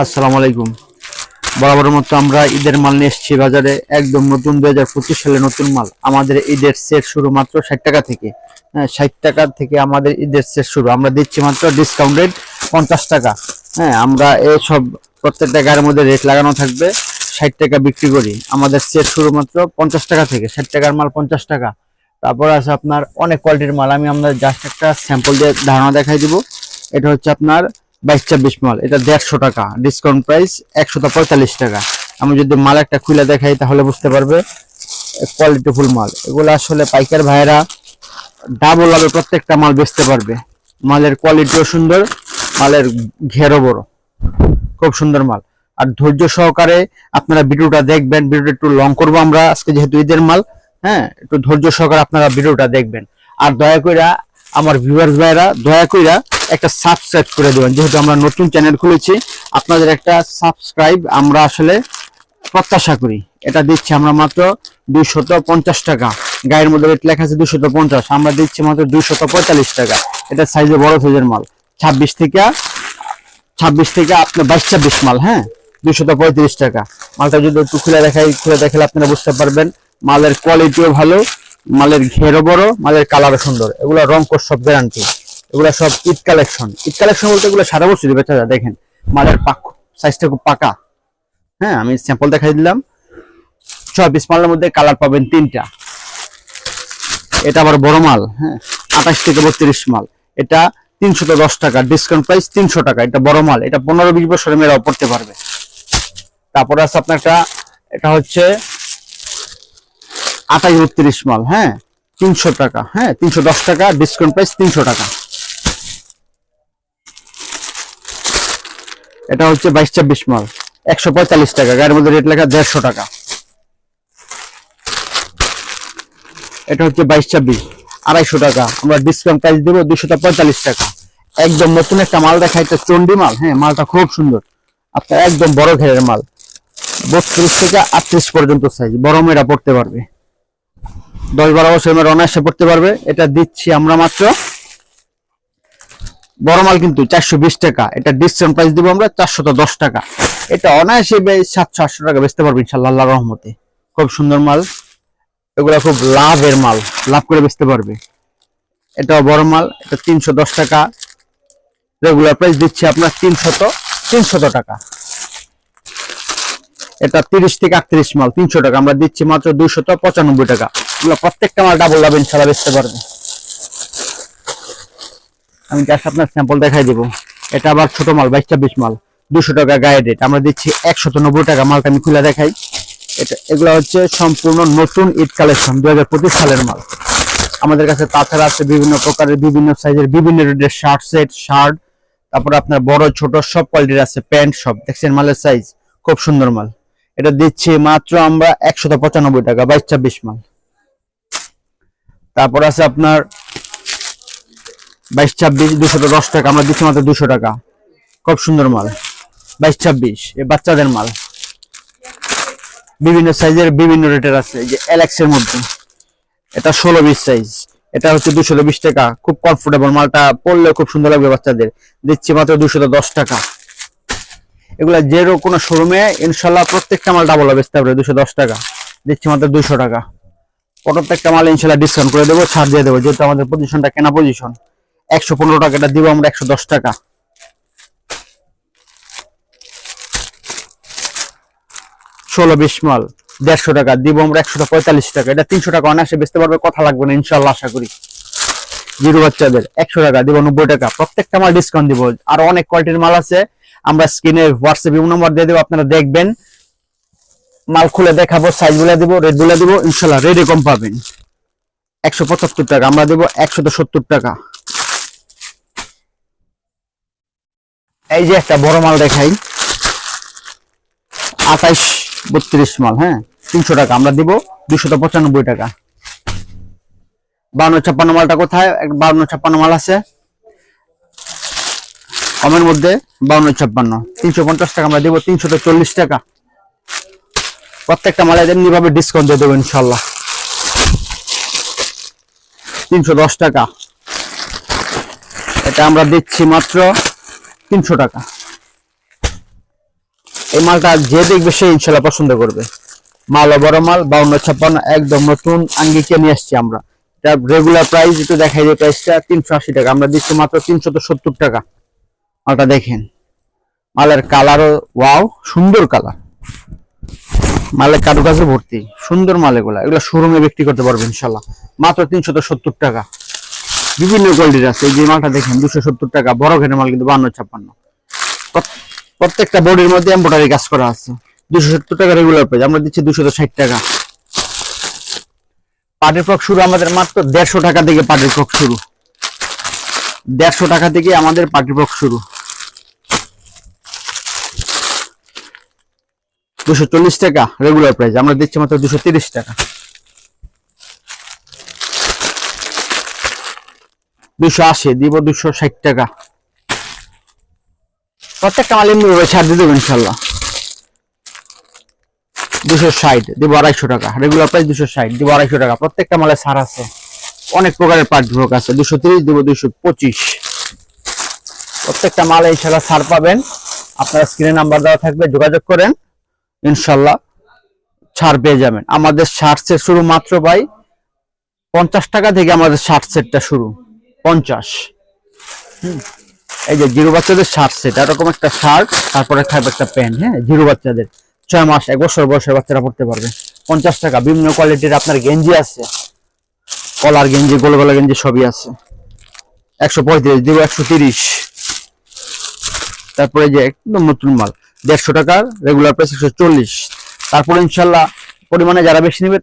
আসসালামু আলাইকুম। বরাবরের মতো আমরা ঈদের মাল নিয়ে এসেছি বাজারে, একদম নতুন 2025 সালে নতুন মাল। আমাদের ঈদের সেট শুরু মাত্র 60 টাকা থেকে। হ্যাঁ, 60 টাকা থেকে আমাদের ঈদের সেট শুরু। আমরা দিচ্ছি মাত্র ডিসকাউন্টেড 50 টাকা। হ্যাঁ, আমরা এইসব প্রত্যেকটা গায়ের মধ্যে রেট লাগানো থাকবে। 60 টাকা বিক্রি করি। আমাদের সেট শুরু মাত্র 50 টাকা থেকে। 60 টাকার মাল 50 টাকা। তারপর আছে আপনার অনেক কোয়ালিটির মাল। আমি আপনাদের জাস্ট একটা স্যাম্পল দিয়ে ধারণা দেখাই দিব। এটা হচ্ছে আপনার 22-24 মাল। এটা 150 টাকা, ডিসকাউন্ট প্রাইস 145 টাকা। আমি যদি মাল একটা খুলে দেখাই তাহলে বুঝতে পারবে কোয়ালিটি ফুল মাল। এগুলো আসলে পাইকার ভাইয়েরা ডাবল লাভে প্রত্যেকটা মাল বেচতে পারবে। মালের কোয়ালিটিও সুন্দর, মালের ঘেরও বড়, খুব সুন্দর মাল। আর ধৈর্য সহকারে আপনারা ভিডিওটা দেখবেন। ভিডিওটা একটু লং করবো আমরা আজকে, যেহেতু ঈদের মাল। হ্যাঁ, একটু ধৈর্য সহকারে আপনারা ভিডিওটা দেখবেন। আর দয়া কইরা আমার ভিউয়ার্স ভাইরা দয়া কইরা একটা সাবস্ক্রাইব করে দেবেন, যেহেতু আমরা নতুন চ্যানেল খুলেছি। আপনাদের একটা সাবস্ক্রাইব আমরা আসলে প্রত্যাশা করি। এটা দিচ্ছি আমরা মাত্র 250 টাকা। গায়ের মধ্যে রেট লেখা আছে 250, আমরা দিচ্ছি মাত্র 245 টাকা। এটা সাইজে বড় সাইজের মাল, 26 থেকে আপনার 22-24 মাল। হ্যাঁ, 235 টাকা। মালটা যদি একটু খুলে দেখালে আপনারা বুঝতে পারবেন। মালের কোয়ালিটিও ভালো, মালের ঘেরও বড়, মালের কালারও সুন্দর। এগুলো রং কোড সব গ্যারান্টি। এগুলো সব ঈদ কালেকশন। ঈদ কালেকশন বলতে এগুলো সারা বছরই বেচা যায়। দেখেন মালের সাইজটা খুব পাকা। হ্যাঁ, আমি স্যাম্পল দেখাই দিলাম। 6 পিস মালের মধ্যে কালার পাবেন 3টা। এটা আবার বড় মাল। হ্যাঁ, 28 থেকে 32 মাল। এটা 310 টাকা, ডিসকাউন্ট প্রাইস 300 টাকা। এটা বড় মাল, এটা 15-20 বছরের মেয়েরাও পড়তে পারবে। তারপরে আছে আপনার এটা হচ্ছে 28-32 মাল। হ্যাঁ, 300 টাকা। হ্যাঁ, 310 টাকা, ডিসকাউন্ট প্রাইস 300 টাকা। এটা হচ্ছে 22-24 মাল, 145 টাকা। গায়ের মধ্যে রেট লেখা 150 টাকা। এটা হচ্ছে 22-24, 250 টাকা। আমরা ডিসকাউন্ট প্রাইস দেবো 245 টাকা। একদম নতুন একটা মাল দেখা, এটা চন্ডি মাল। হ্যাঁ, মালটা খুব সুন্দর। আপনার একদম বড় ঘেরের মাল, 32 থেকে 38 পর্যন্ত সাইজ। বড় মেয়েরা পড়তে পারবে, 10-12 বছর মেয়েরা অনায়াসে পড়তে পারবে। এটা দিচ্ছি আমরা মাত্র, বড় মাল কিন্তু 420 টাকা। এটা ডিসকাউন্ট প্রাইস দিব আমরা 410 টাকা। এটা অনায়াসে 700-800 টাকা বেচতে পারবে ইনশাআল্লাহ, আল্লাহর রহমতে। খুব সুন্দর মাল, এগুলা খুব লাভের মাল, লাভ করে বেচতে পারবে। এটা বড় মাল, এটা 310 টাকা। রেগুলার প্রাইস দিচ্ছি আপনার 300 টাকা। এটা 30 থেকে 38 মাল, 300 টাকা। আমরা দিচ্ছি মাত্র 295 টাকা। এগুলো প্রত্যেকটা মাল ডাবল লাভ ইনশাআল্লাহ বেচতে পারবে। আমি জাস্ট আপনার স্যাম্পল দেখাই দেবো। এটা আবার ছোট মাল, 22-24 মাল, 200 টাকা গায়ে রেট। আমরা দিচ্ছি 190 টাকা। মালটা আমি খুলে দেখাই। এগুলো হচ্ছে সম্পূর্ণ নতুন ঈদ কালেকশন, 2025 সালের মাল। আমাদের কাছে তাছাড়া আছে বিভিন্ন প্রকারের, বিভিন্ন সাইজের, বিভিন্ন রেটের শার্ট। তারপর আপনার বড় ছোট সব কোয়ালিটির আছে, প্যান্ট সব। দেখছেন মালের সাইজ, খুব সুন্দর মাল। এটা দিচ্ছি মাত্র আমরা 195 টাকা, 22-24 মাল। তারপর আছে আপনার 22-24, 210 টাকা। আমরা দিচ্ছি মাত্র 200 টাকা। খুব সুন্দর মাল, 22-24, এ বাচ্চাদের মাল। বিভিন্ন সাইজের, বিভিন্ন রেটের আছে। এই যে এলএক্স এর মধ্যে এটা 16-20 সাইজ। এটা হচ্ছে 220 টাকা। খুব কমফোর্টেবল, মালটা পরলে খুব সুন্দর লাগবে বাচ্চাদের। দিচ্ছি মাত্র 210 টাকা। এগুলা যে কোনো শোরুমে ইনশাল্লাহ প্রত্যেকটা মাল ডাবল বেচতে পারবে 210 টাকা। দিচ্ছি মাত্র 200 টাকা। প্রত্যেকটা মাল ইনশাল্লাহ ডিসকাউন্ট করে দেবো, ছাড় দিয়ে দেবো, যেহেতু আমাদের পজিশনটা কেনা পজিশন। 115 টাকাটা দিব আমরা 110 টাকা। 16-20 মাল 150 টাকা দিব আমরা 145 টাকা। এটা 300 টাকা অনায়াসে বেচতে পারবে, কথা লাগবে না ইনশাল্লাহ, আশা করি। জিরো বাচ্চাদের 100 টাকা দিব, 90 টাকা। প্রত্যেকটা মাল ডিসকাউন্ট দিব। আরো অনেক কোয়ালিটির মাল আছে, আমরা স্ক্রিনে হোয়াটসঅ্যাপ নম্বর দিয়ে দেবো, আপনারা দেখবেন। মাল খুলে দেখাবো, সাইজ গুলা দিব, রেট গুলা দিব, ইনশাল্লাহ রেডি কম পাবেন। 175 টাকা, আমরা দেবো 170 টাকা। এই যে একটা বড় মাল দেখাই, 28-32 মাল। হ্যাঁ, 300 টাকা। আমরা দিব 295 টাকা। 52-56 মালটা কোথায়? 52-56 মাল আছে কমের মধ্যে, 52-56, 350 টাকা। আমরা দিব 340 টাকা। প্রত্যেকটা মালে এমনি ভাবে ডিসকাউন্ট দিয়ে দেবো ইনশাল্লাহ। 310 টাকা। এটা আমরা দিচ্ছি মাত্র 300 টাকা। এই মালটা যে দেখবে সে ইনশাল্লাহ পছন্দ করবে। মাল বড় মাল 52-56 একদম নতুন আঙ্গিকে নিয়ে আসছি আমরা। এটা রেগুলার প্রাইস একটু দেখাই দিই, প্রাইসটা 380 টাকা, আমরা দিচ্ছি মাত্র 370 টাকা। মালটা দেখেন, মালের কালারও ওয়াও, সুন্দর কালার, মালের কারুকাজে ভর্তি, সুন্দর মাল এগুলা। এগুলো শোরুমে বিক্রি করতে পারবে ইনশাল্লাহ মাত্র 370 টাকা। বিভিন্ন কোয়ালিটির আছে। এই যে মালটা দেখেন 270 টাকা, বড় ঘেরের মাল কিন্তু 52-56। প্রত্যেকটা বডির মধ্যে এমব্রয়ডারি কাজ করা আছে। 270 টাকা রেগুলার প্রাইস, আমরা দিচ্ছি 260 টাকা। পার্টি ফ্রক শুরু আমাদের মাত্র 150 টাকা থেকে। পার্টি ফ্রক শুরু 150 টাকা থেকে আমাদের পার্টি ফ্রক শুরু। 240 টাকা রেগুলার প্রাইস, আমরা দিচ্ছি মাত্র 230 টাকা। 280 দিব, 260 টাকা। প্রত্যেকটা মাল এমনি ছাড় দিয়ে দেবো ইনশাল্লাহ। 260 দিব, 250 টাকা রেগুলার প্রাইস। 260 দিব, 250 টাকা। প্রত্যেকটা মালে ছাড় আছে, অনেক প্রকারের পার্টি ফ্রক আছে। 230 দিব, 225। প্রত্যেকটা মালে ইনশাল্লাহ ছাড় পাবেন। আপনারা স্ক্রিনে নাম্বার দেওয়া থাকবে, যোগাযোগ করেন, ইনশাল্লাহ ছাড় পেয়ে যাবেন। আমাদের শার্ট সেট শুরু মাত্র ভাই 50 টাকা থেকে। আমাদের শার্ট সেটটা শুরু 50। এই যে জিরো বাচ্চাদের শার্ট সেট, এরকম একটা শার্ট, তারপরে থাকবে একটা প্যান্ট। হ্যাঁ, জিরো বাচ্চাদের 6 মাস 1 বছর বয়সের বাচ্চারা পড়তে পারবে 50 টাকা। বিভিন্ন কোয়ালিটির আপনার গেঞ্জি আছে, কলার গেঞ্জি, গোল গলা গেঞ্জি সবই আছে। 135 দিব, 130। তারপরে যে একদম নতুন মাল 150 টাকার রেগুলার প্রাইস 140। তারপরে ইনশাল্লাহ পরিমাণে যারা বেশি নেবে